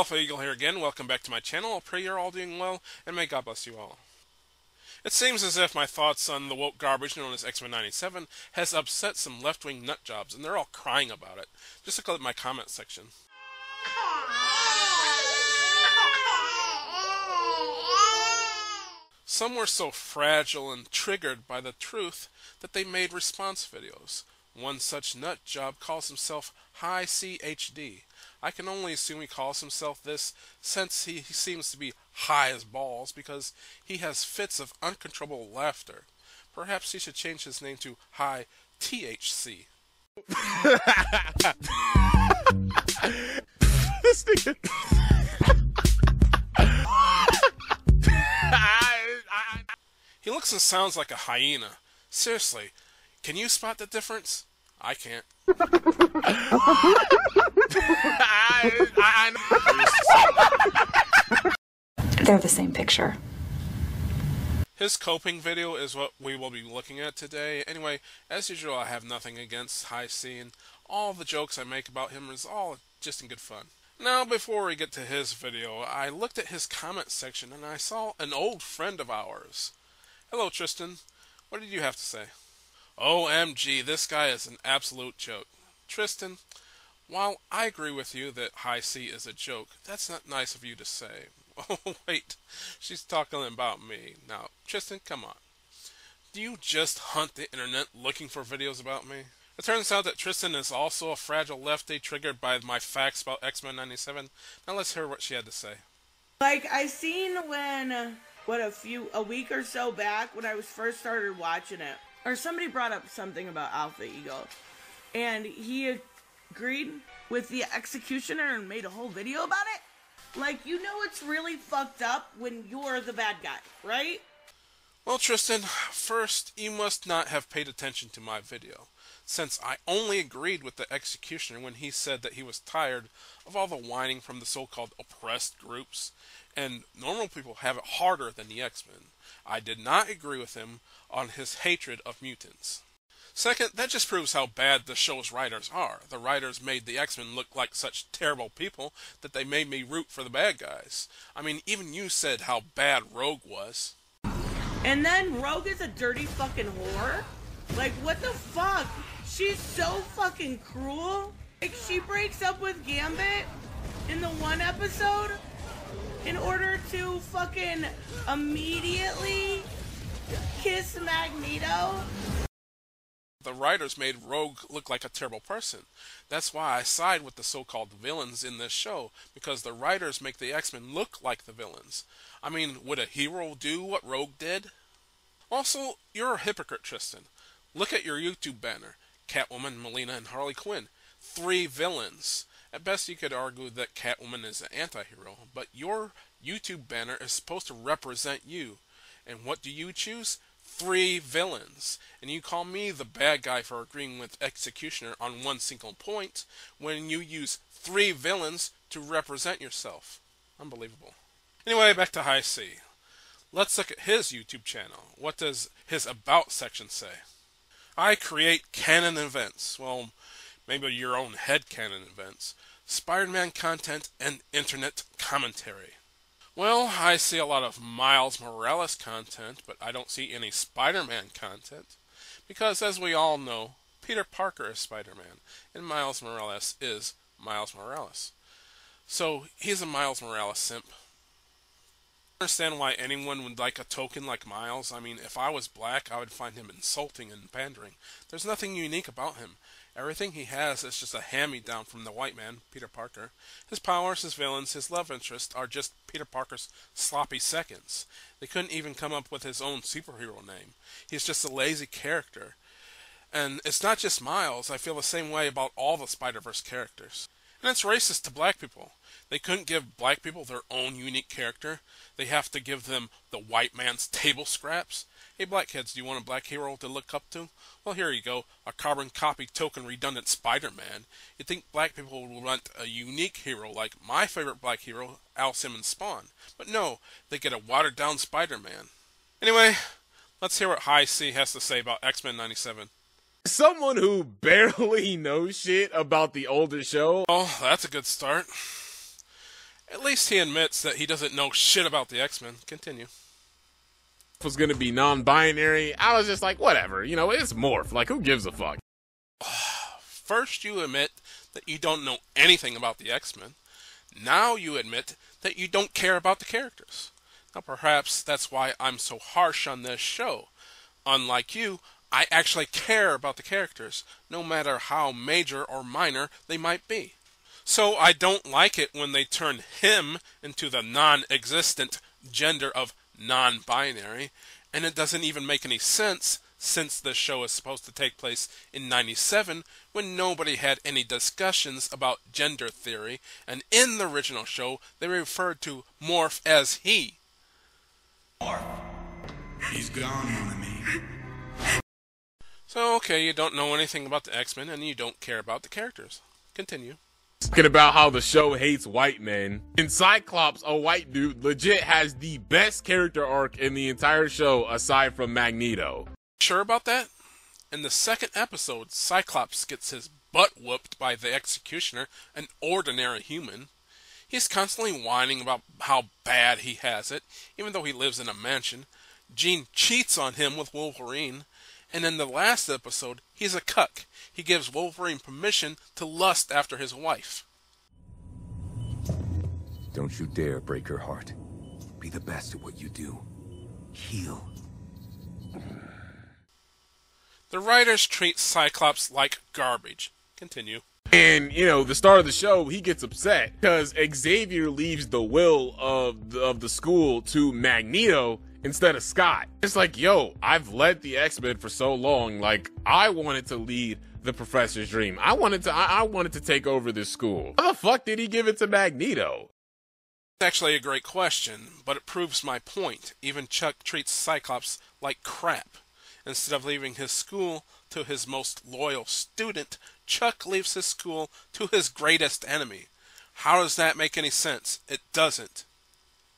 Alpha Eagle here again. Welcome back to my channel. I pray you're all doing well, and may God bless you all. It seems as if my thoughts on the woke garbage known as X-Men 97 has upset some left-wing nutjobs, and they're all crying about it. Just look at my comment section. Some were so fragile and triggered by the truth that they made response videos. One such nutjob calls himself High CHD. I can only assume he calls himself this since he seems to be high as balls because he has fits of uncontrollable laughter. Perhaps he should change his name to High THC. This nigga. He looks and sounds like a hyena. Seriously, can you spot the difference? I can't. They're the same picture. His coping video is what we will be looking at today. Anyway, as usual, I have nothing against High C, and all the jokes I make about him is all just in good fun. Now, before we get to his video, I looked at his comment section and I saw an old friend of ours. Hello, Tristan. What did you have to say? OMG, this guy is an absolute joke. Tristan, while I agree with you that High C is a joke, that's not nice of you to say. Oh, wait, she's talking about me. Now, Tristan, come on. Do you just hunt the internet looking for videos about me? It turns out that Tristan is also a fragile lefty triggered by my facts about X-Men 97. Now let's hear what she had to say. Like, I seen when, a week or so back when I was first started watching it, or somebody brought up something about Alpha Eagle, and he agreed with the executioner and made a whole video about it. Like, you know it's really fucked up when you're the bad guy, right? Well, Tristan, first, you must not have paid attention to my video, since I only agreed with the executioner when he said that he was tired of all the whining from the so-called oppressed groups, and normal people have it harder than the X-Men. I did not agree with him on his hatred of mutants. Second, that just proves how bad the show's writers are. The writers made the X-Men look like such terrible people that they made me root for the bad guys. I mean, even you said how bad Rogue was. And then Rogue is a dirty fucking whore? Like, what the fuck? She's so fucking cruel. Like, she breaks up with Gambit in the one episode in order to fucking immediately kiss Magneto. The writers made Rogue look like a terrible person. That's why I side with the so-called villains in this show, because the writers make the X-Men look like the villains. I mean, would a hero do what Rogue did? Also, you're a hypocrite, Tristan. Look at your YouTube banner. Catwoman, Melina, and Harley Quinn. 3 villains. At best, you could argue that Catwoman is an anti-hero, but your YouTube banner is supposed to represent you. And what do you choose? 3 villains. And you call me the bad guy for agreeing with Executioner on one single point when you use 3 villains to represent yourself. Unbelievable. Anyway, back to High C. Let's look at his YouTube channel. What does his About section say? I create canon events. Well, maybe your own headcanon events. Spider-Man content and internet commentary. Well, I see a lot of Miles Morales content, but I don't see any Spider-Man content. Because, as we all know, Peter Parker is Spider-Man, and Miles Morales is Miles Morales. So, he's a Miles Morales simp. I understand why anyone would like a token like Miles. I mean, if I was black, I would find him insulting and pandering. There's nothing unique about him. Everything he has is just a hand-me-down from the white man, Peter Parker. His powers, his villains, his love interests are just Peter Parker's sloppy seconds. They couldn't even come up with his own superhero name. He's just a lazy character. And it's not just Miles. I feel the same way about all the Spider-Verse characters. And it's racist to black people. They couldn't give black people their own unique character. They have to give them the white man's table scraps. Hey black kids, do you want a black hero to look up to? Well, here you go, a carbon copy token redundant Spider-Man. You'd think black people would want a unique hero like my favorite black hero, Al Simmons' Spawn. But no, they get a watered-down Spider-Man. Anyway, let's hear what High C has to say about X-Men 97. Someone who barely knows shit about the older show. Oh, that's a good start. At least he admits that he doesn't know shit about the X-Men. Continue. Was going to be non-binary. I was just like, whatever. You know, it's Morph. Like, who gives a fuck? First you admit that you don't know anything about the X-Men. Now you admit that you don't care about the characters. Now perhaps that's why I'm so harsh on this show. Unlike you, I actually care about the characters, no matter how major or minor they might be. So I don't like it when they turn him into the non-existent gender of non-binary, and it doesn't even make any sense since the show is supposed to take place in '97 when nobody had any discussions about gender theory, and in the original show they referred to Morph as he. Morph. He's gone, mon ami. So okay, you don't know anything about the X-Men and you don't care about the characters. Continue. Talking about how the show hates white men. In Cyclops, a white dude legit has the best character arc in the entire show aside from Magneto. Sure about that? In the second episode, Cyclops gets his butt whooped by the Executioner, an ordinary human. He's constantly whining about how bad he has it, even though he lives in a mansion. Jean cheats on him with Wolverine. And in the last episode, he's a cuck. He gives Wolverine permission to lust after his wife. Don't you dare break her heart. Be the best at what you do. Heal. The writers treat Cyclops like garbage. Continue. And, you know, the start of the show, he gets upset because Xavier leaves the will of the school to Magneto instead of Scott. It's like, yo, I've led the X-Men for so long. Like, I wanted to lead the Professor's dream. I wanted to take over this school. How the fuck did he give it to Magneto? It's actually a great question, but it proves my point. Even Chuck treats Cyclops like crap. Instead of leaving his school to his most loyal student, Chuck leaves his school to his greatest enemy. How does that make any sense? It doesn't.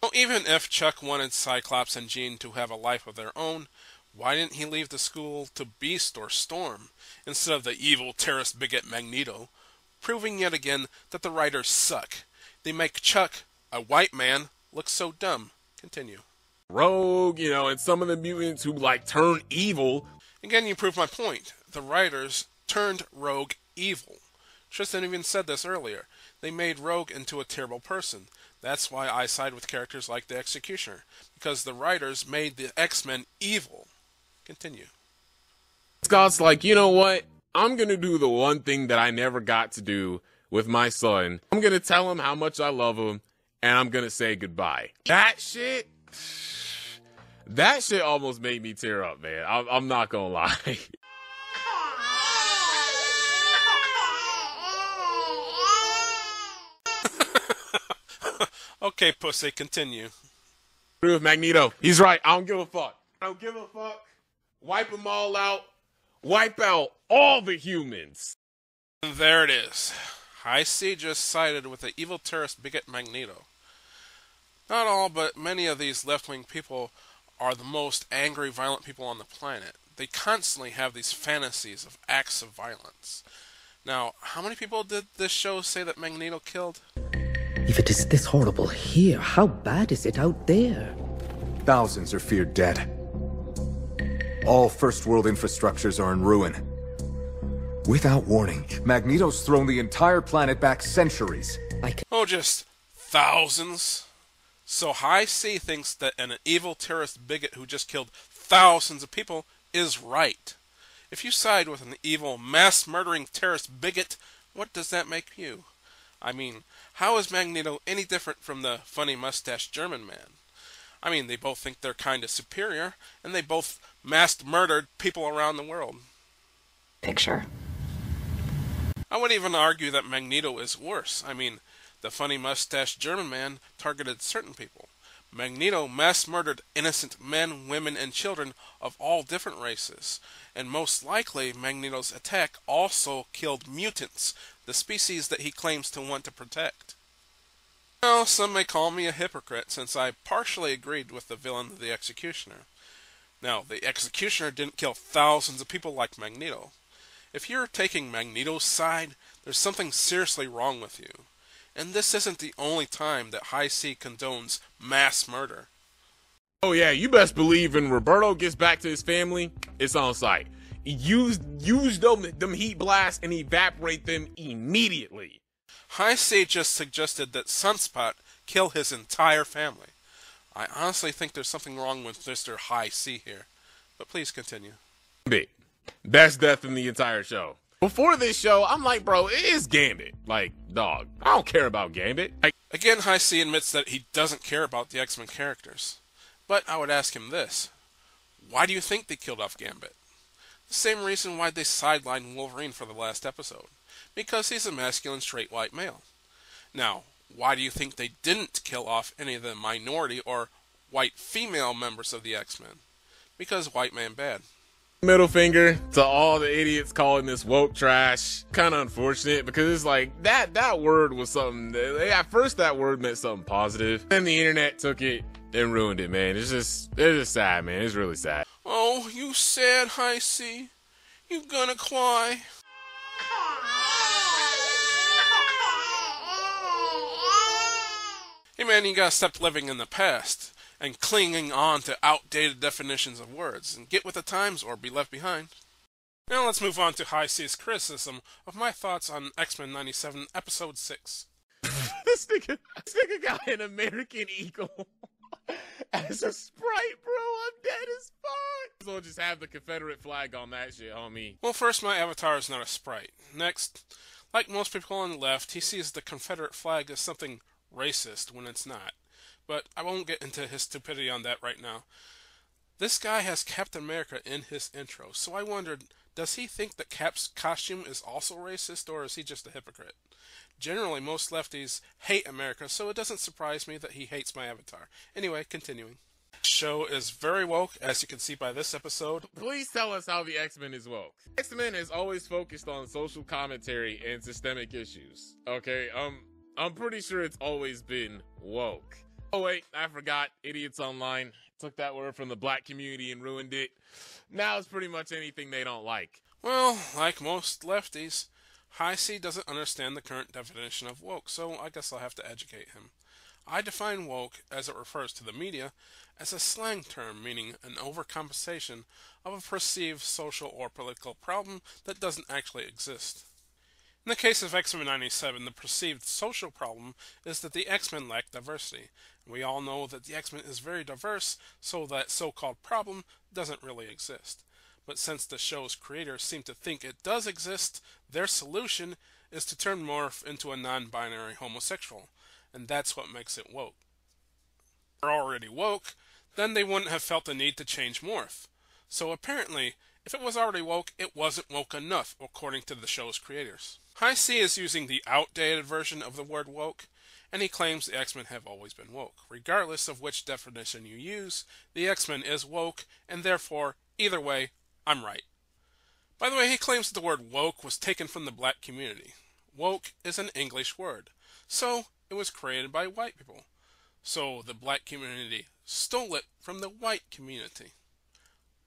Well, even if Chuck wanted Cyclops and Jean to have a life of their own, why didn't he leave the school to Beast or Storm, instead of the evil terrorist bigot Magneto? Proving yet again that the writers suck. They make Chuck, a white man, look so dumb. Continue. Rogue, you know, and some of the mutants who, like, turn evil. Again, you prove my point. The writers turned Rogue evil. Tristan even said this earlier. They made Rogue into a terrible person. That's why I side with characters like the Executioner, because the writers made the X-Men evil. Continue. Scott's like, you know what? I'm gonna do the one thing that I never got to do with my son. I'm gonna tell him how much I love him, and I'm gonna say goodbye. That shit almost made me tear up, man. I'm not gonna lie. Okay, pussy, continue. With Magneto. He's right. I don't give a fuck. I don't give a fuck. Wipe them all out. Wipe out all the humans. There it is. High C just sided with the evil terrorist bigot Magneto. Not all, but many of these left-wing people are the most angry, violent people on the planet. They constantly have these fantasies of acts of violence. Now, how many people did this show say that Magneto killed? If it is this horrible here, how bad is it out there? Thousands are feared dead. All First World infrastructures are in ruin. Without warning, Magneto's thrown the entire planet back centuries. Oh, just thousands? So High C thinks that an evil terrorist bigot who just killed thousands of people is right. If you side with an evil, mass-murdering terrorist bigot, what does that make you? I mean, how is Magneto any different from the funny-mustached German man? I mean, they both think they're kind of superior, and they both mass-murdered people around the world. Picture. I would even argue that Magneto is worse. I mean, the funny-mustached German man targeted certain people. Magneto mass-murdered innocent men, women, and children of all different races. And most likely, Magneto's attack also killed mutants, the species that he claims to want to protect. Well, some may call me a hypocrite, since I partially agreed with the villain of the Executioner. Now, the Executioner didn't kill thousands of people like Magneto. If you're taking Magneto's side, there's something seriously wrong with you. And this isn't the only time that High C condones mass murder. Oh yeah, you best believe when Roberto gets back to his family, it's on site. Use them heat blasts and evaporate them immediately. High C just suggested that Sunspot kill his entire family. I honestly think there's something wrong with Mr. High C here. But please continue. Best death in the entire show. Before this show, I'm like, bro, it is Gambit. Like, dog, I don't care about Gambit. Again, High C admits that he doesn't care about the X-Men characters. But I would ask him this. Why do you think they killed off Gambit? The same reason why they sidelined Wolverine for the last episode. Because he's a masculine, straight white male. Now, why do you think they didn't kill off any of the minority or white female members of the X-Men? Because white man bad. Middle finger to all the idiots calling this woke trash. Kind of unfortunate because it's like that word was something that, at first that word meant something positive. Then the internet took it and ruined it, man. It's just sad, man. It's really sad. Oh, you sad, High C. You gonna cry. Hey man, you gotta stop living in the past and clinging on to outdated definitions of words and get with the times or be left behind. Now let's move on to High C's criticism of my thoughts on X-Men 97 Episode 6. This nigga got an American Eagle as a Sprite, bro. I'm dead as fuck. So just have the Confederate flag on that shit, homie. Well, first, my avatar is not a Sprite. Next, like most people on the left, he sees the Confederate flag as something racist when it's not. But I won't get into his stupidity on that right now. This guy has Captain America in his intro, so I wondered, does he think that Cap's costume is also racist, or is he just a hypocrite? Generally, most lefties hate America, so it doesn't surprise me that he hates my avatar. Anyway, continuing. The show is very woke, as you can see by this episode. Please tell us how the X-Men is woke. X-Men is always focused on social commentary and systemic issues. Okay, I'm pretty sure it's always been woke. Oh wait, I forgot. Idiots Online took that word from the black community and ruined it. Now it's pretty much anything they don't like. Well, like most lefties, High C doesn't understand the current definition of woke, so I guess I'll have to educate him. I define woke, as it refers to the media, as a slang term meaning an overcompensation of a perceived social or political problem that doesn't actually exist. In the case of X-Men 97, the perceived social problem is that the X-Men lack diversity. We all know that the X-Men is very diverse, so that so-called problem doesn't really exist. But since the show's creators seem to think it does exist, their solution is to turn Morph into a non-binary homosexual, and that's what makes it woke. If they're already woke, then they wouldn't have felt the need to change Morph. So apparently, if it was already woke, it wasn't woke enough, according to the show's creators. High C is using the outdated version of the word woke, and he claims the X-Men have always been woke. Regardless of which definition you use, the X-Men is woke, and therefore, either way, I'm right. By the way, he claims that the word woke was taken from the black community. Woke is an English word, so it was created by white people. So the black community stole it from the white community.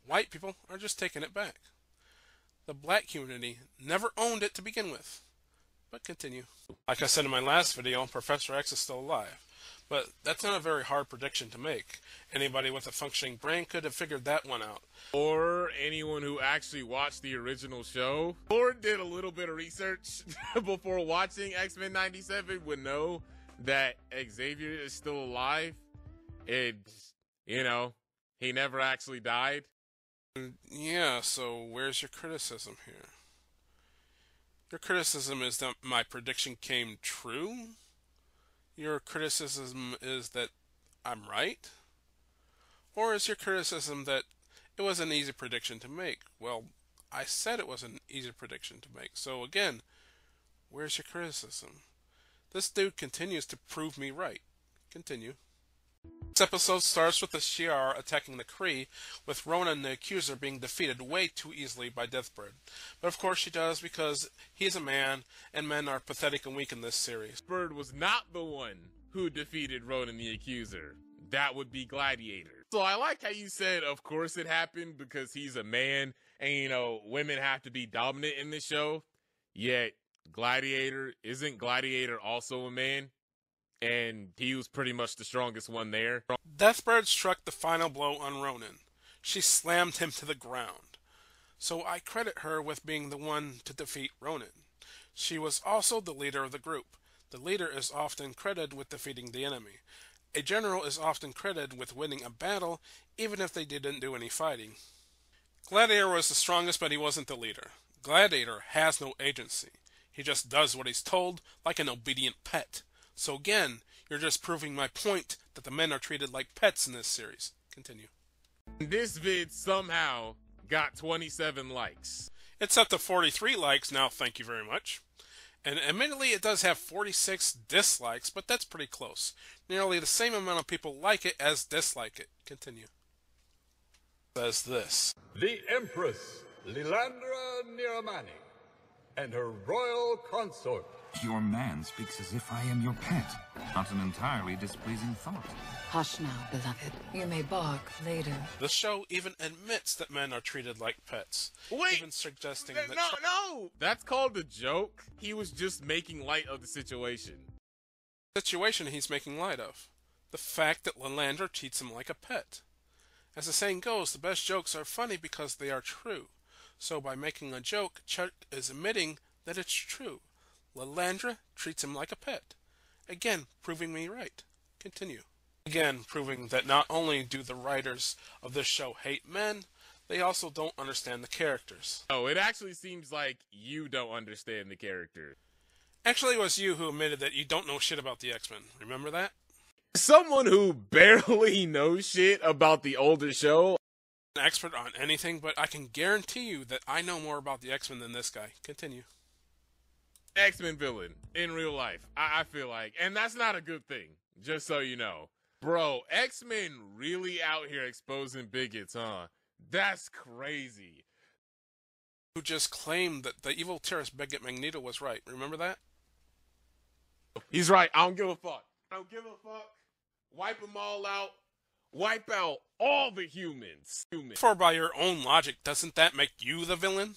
White people are just taking it back. The black community never owned it to begin with. But continue. Like I said in my last video, Professor X is still alive. But that's not a very hard prediction to make. Anybody with a functioning brain could have figured that one out. Or anyone who actually watched the original show or did a little bit of research before watching X-Men 97 would know that Xavier is still alive. And, you know, he never actually died. Yeah, so where's your criticism here? Your criticism is that my prediction came true? Your criticism is that I'm right? Or is your criticism that it was an easy prediction to make? Well, I said it was an easy prediction to make. So again, where's your criticism? This dude continues to prove me right. Continue. This episode starts with the Shi'ar attacking the Kree, with Ronan the Accuser being defeated way too easily by Deathbird. But of course she does, because he's a man, and men are pathetic and weak in this series. Bird was not the one who defeated Ronan the Accuser. That would be Gladiator. So I like how you said, of course it happened, because he's a man, and you know, women have to be dominant in this show. Yet, Gladiator, isn't Gladiator also a man? And he was pretty much the strongest one there. Deathbird struck the final blow on Ronan. She slammed him to the ground. So I credit her with being the one to defeat Ronan. She was also the leader of the group. The leader is often credited with defeating the enemy. A general is often credited with winning a battle, even if they didn't do any fighting. Gladiator was the strongest, but he wasn't the leader. Gladiator has no agency. He just does what he's told, like an obedient pet. So again, you're just proving my point that the men are treated like pets in this series. Continue. This vid somehow got 27 likes. It's up to 43 likes now, thank you very much. And admittedly, it does have 46 dislikes, but that's pretty close. Nearly the same amount of people like it as dislike it. Continue. Says this. The Empress, Lilandra Niramani, and her royal consort. Your man speaks as if I am your pet. Not an entirely displeasing thought. Hush now, beloved. You may bark later. The show even admits that men are treated like pets. Wait! Even suggesting that... No! That's called a joke. He was just making light of the situation. Situation he's making light of. The fact that Lilandra treats him like a pet. As the saying goes, the best jokes are funny because they are true. So by making a joke, Chuck is admitting that it's true. Lilandra treats him like a pet. Again, proving me right. Continue. Again, proving that not only do the writers of this show hate men, they also don't understand the characters. Oh, it actually seems like you don't understand the character. Actually, it was you who admitted that you don't know shit about the X-Men. Remember that? Someone who barely knows shit about the older show. An expert on anything, but I can guarantee you that I know more about the X-Men than this guy. Continue. X-Men villain in real life, I feel like. And that's not a good thing, just so you know. Bro, X-Men really out here exposing bigots, huh? That's crazy. Who just claimed that the evil terrorist bigot Magneto was right. Remember that? He's right. I don't give a fuck. I don't give a fuck. Wipe them all out. Wipe out all the humans. For by your own logic, doesn't that make you the villain?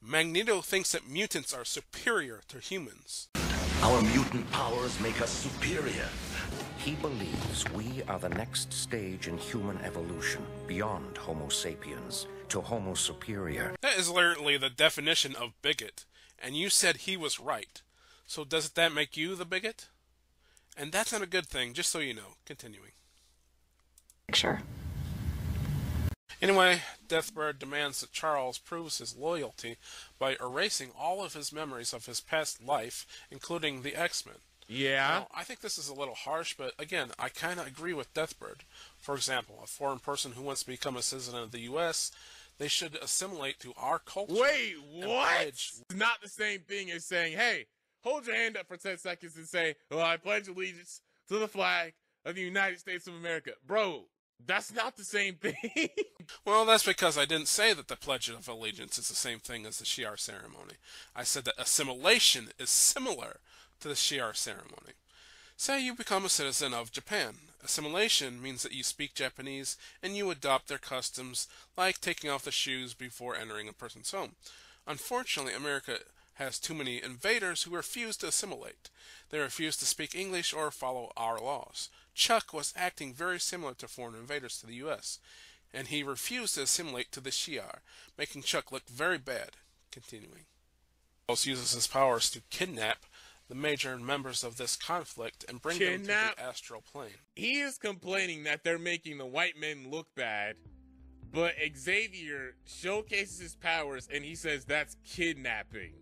Magneto thinks that mutants are superior to humans. Our mutant powers make us superior. He believes we are the next stage in human evolution, beyond Homo sapiens to Homo superior. That is literally the definition of bigot, and you said he was right. So doesn't that make you the bigot? And that's not a good thing, just so you know. Continuing. Sure. Anyway, Deathbird demands that Charles proves his loyalty by erasing all of his memories of his past life, including the X-Men. Yeah? Now, I think this is a little harsh, but again, I kind of agree with Deathbird. For example, a foreign person who wants to become a citizen of the U.S., they should assimilate to our culture. Wait, what? It's not the same thing as saying, hey, hold your hand up for 10 seconds and say, well, I pledge allegiance to the flag of the United States of America. Bro, that's not the same thing. Well, that's because I didn't say that the Pledge of Allegiance is the same thing as the Shi'ar ceremony. I said that assimilation is similar to the Shi'ar ceremony. Say you become a citizen of Japan. Assimilation means that you speak Japanese and you adopt their customs, like taking off the shoes before entering a person's home. Unfortunately, America has too many invaders who refuse to assimilate. They refuse to speak English or follow our laws. Chuck was acting very similar to foreign invaders to the U.S., and he refused to assimilate to the Shi'ar, making Chuck look very bad. Continuing. Charles uses his powers to kidnap the major members of this conflict and bring them to the astral plane. He is complaining that they're making the white men look bad, but Xavier showcases his powers and he says that's kidnapping.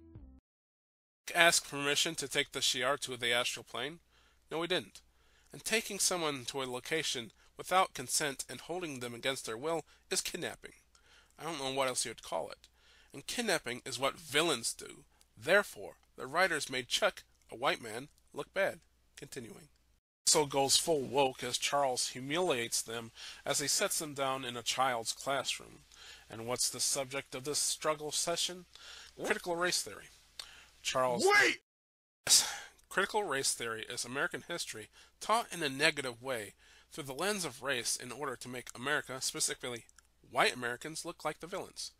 Asked permission to take the Shi'ar to the astral plane? No, he didn't. And taking someone to a location without consent and holding them against their will is kidnapping. I don't know what else you would call it. And kidnapping is what villains do. Therefore, the writers made Chuck, a white man, look bad. Continuing. So goes full woke as Charles humiliates them as he sets them down in a child's classroom. And what's the subject of this struggle session? Critical race theory. Charles... Wait! Critical race theory is American history taught in a negative way through the lens of race in order to make America, specifically white Americans, look like the villains.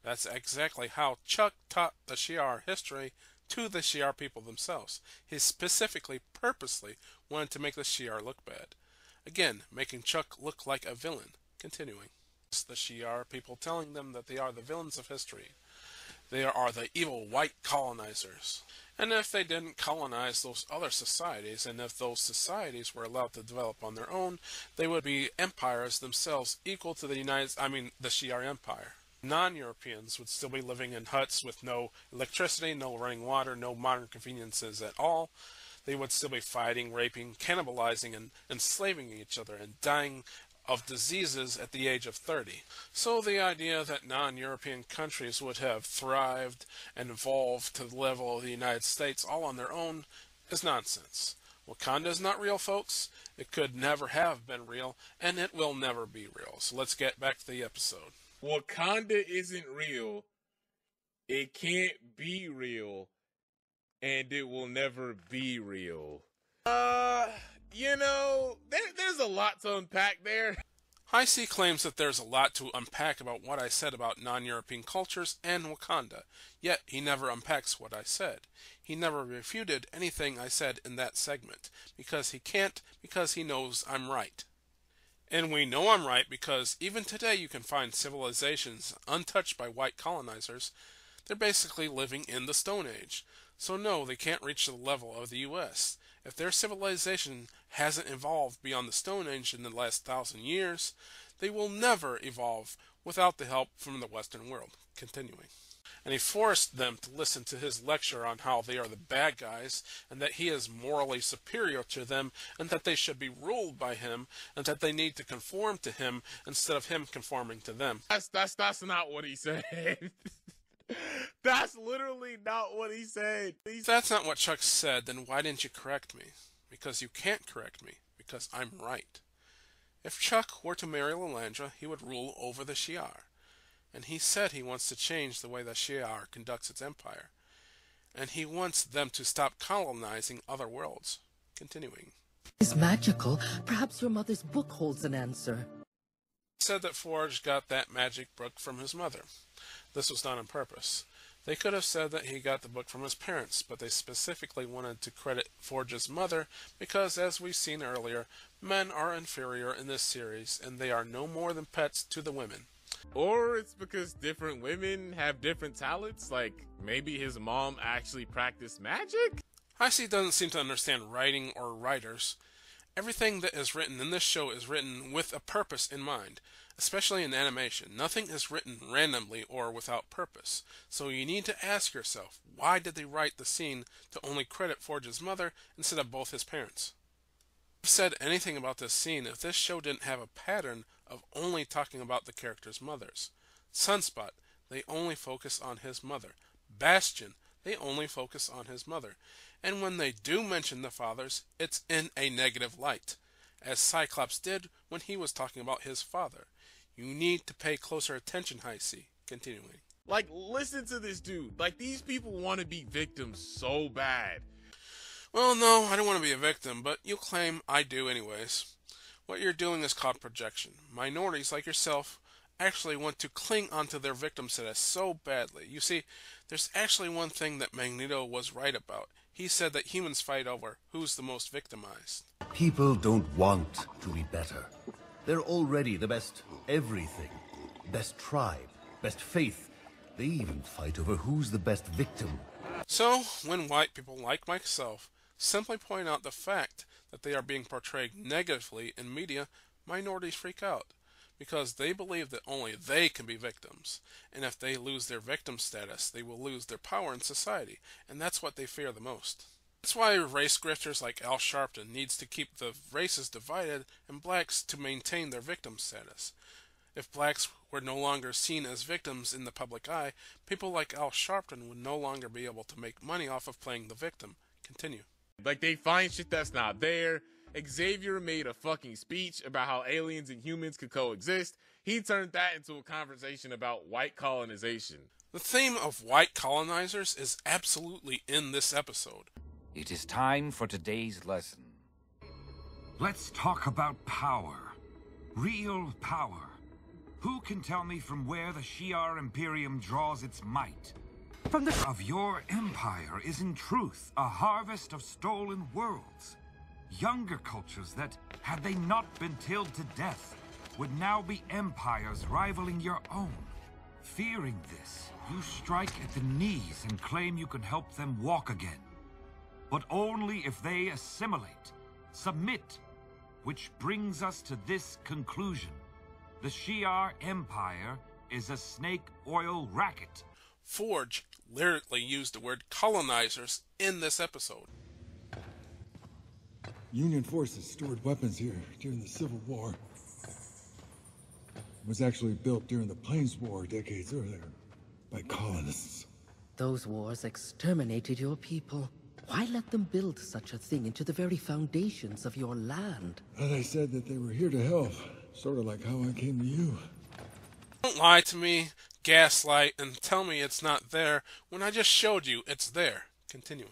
That's exactly how Chuck taught the Shi'ar history to the Shi'ar people themselves. He specifically, purposely wanted to make the Shi'ar look bad. Again, making Chuck look like a villain. Continuing. The Shi'ar people telling them that they are the villains of history. They are the evil white colonizers. And if they didn't colonize those other societies, and if those societies were allowed to develop on their own, they would be empires themselves equal to the the Shi'ar Empire. Non-Europeans would still be living in huts with no electricity, no running water, no modern conveniences at all. They would still be fighting, raping, cannibalizing, and enslaving each other, and dying of diseases at the age of 30. So the idea that non-European countries would have thrived and evolved to the level of the United States all on their own is nonsense. Wakanda is not real, folks. It could never have been real, and it will never be real. So let's get back to the episode. Wakanda isn't real. It can't be real. And it will never be real. There's a lot to unpack there. High C claims that there's a lot to unpack about what I said about non-European cultures and Wakanda, yet he never unpacks what I said. He never refuted anything I said in that segment, because he can't, because he knows I'm right. And we know I'm right because even today you can find civilizations untouched by white colonizers. They're basically living in the Stone Age. So no, they can't reach the level of the U.S. If their civilization hasn't evolved beyond the Stone Age in the last 1,000 years, they will never evolve without the help from the Western world. Continuing. And he forced them to listen to his lecture on how they are the bad guys, and that he is morally superior to them, and that they should be ruled by him, and that they need to conform to him instead of him conforming to them. That's not what he said. That's literally not what he said. If that's not what Chuck said, then why didn't you correct me? Because you can't correct me, because I'm right. If Chuck were to marry Lilandra, he would rule over the Shi'ar. And he said he wants to change the way the Shi'ar conducts its empire. And he wants them to stop colonizing other worlds. Continuing. It's magical. Perhaps your mother's book holds an answer. He said that Forge got that magic book from his mother. This was done on purpose. They could have said that he got the book from his parents, but they specifically wanted to credit Forge's mother because, as we've seen earlier, men are inferior in this series, and they are no more than pets to the women. Or it's because different women have different talents, like maybe his mom actually practiced magic? Heisey doesn't seem to understand writing or writers. Everything that is written in this show is written with a purpose in mind, especially in animation. Nothing is written randomly or without purpose. So you need to ask yourself, why did they write the scene to only credit Forge's mother instead of both his parents? If said anything about this scene if this show didn't have a pattern of only talking about the characters' mothers. Sunspot, they only focus on his mother. Bastion, they only focus on his mother. And when they do mention the fathers, it's in a negative light, as Cyclops did when he was talking about his father. You need to pay closer attention, Heisey. Continuing. Like, listen to this dude. Like, these people want to be victims so bad. Well, no, I don't want to be a victim, but you claim I do anyways. What you're doing is called projection. Minorities like yourself actually want to cling onto their victim status so badly. You see, there's actually one thing that Magneto was right about. He said that humans fight over who's the most victimized. People don't want to be better. They're already the best everything. Best tribe, best faith. They even fight over who's the best victim. So, when white people like myself simply point out the fact that they are being portrayed negatively in media, minorities freak out, because they believe that only they can be victims, and if they lose their victim status, they will lose their power in society, and that's what they fear the most. That's why race grifters like Al Sharpton needs to keep the races divided and blacks to maintain their victim status. If blacks were no longer seen as victims in the public eye, people like Al Sharpton would no longer be able to make money off of playing the victim. Continue. Like, they find shit that's not there. Xavier made a fucking speech about how aliens and humans could coexist. He turned that into a conversation about white colonization. The theme of white colonizers is absolutely in this episode. It is time for today's lesson. Let's talk about power. Real power. Who can tell me from where the Shi'ar Imperium draws its might? From the of your empire is in truth a harvest of stolen worlds. Younger cultures that, had they not been tilled to death, would now be empires rivaling your own. Fearing this, you strike at the knees and claim you can help them walk again. But only if they assimilate, submit, which brings us to this conclusion. The Shi'ar Empire is a snake oil racket. Forge lyrically used the word colonizers in this episode. Union forces stored weapons here during the Civil War. It was actually built during the Plains War decades earlier by colonists. Those wars exterminated your people. Why let them build such a thing into the very foundations of your land? They said that they were here to help, sort of like how I came to you. Don't lie to me, gaslight, and tell me it's not there when I just showed you it's there. Continuing.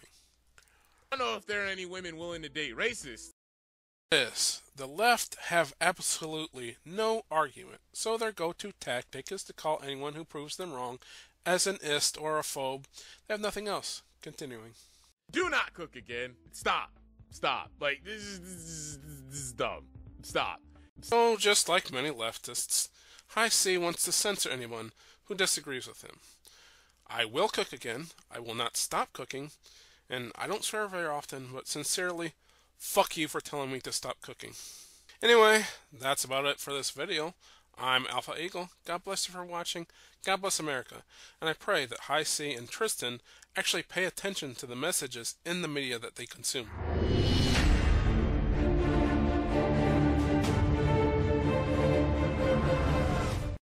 I don't know if there are any women willing to date racists. The left have absolutely no argument, so their go-to tactic is to call anyone who proves them wrong as an ist or a phobe. They have nothing else. Continuing. Do not cook again. Stop. Stop. Like, this is dumb. Stop. So, just like many leftists, High C wants to censor anyone who disagrees with him. I will cook again. I will not stop cooking. And I don't swear very often, but sincerely, fuck you for telling me to stop cooking. Anyway, that's about it for this video. I'm Alpha Eagle. God bless you for watching. God bless America. And I pray that High C and Tristan actually pay attention to the messages in the media that they consume.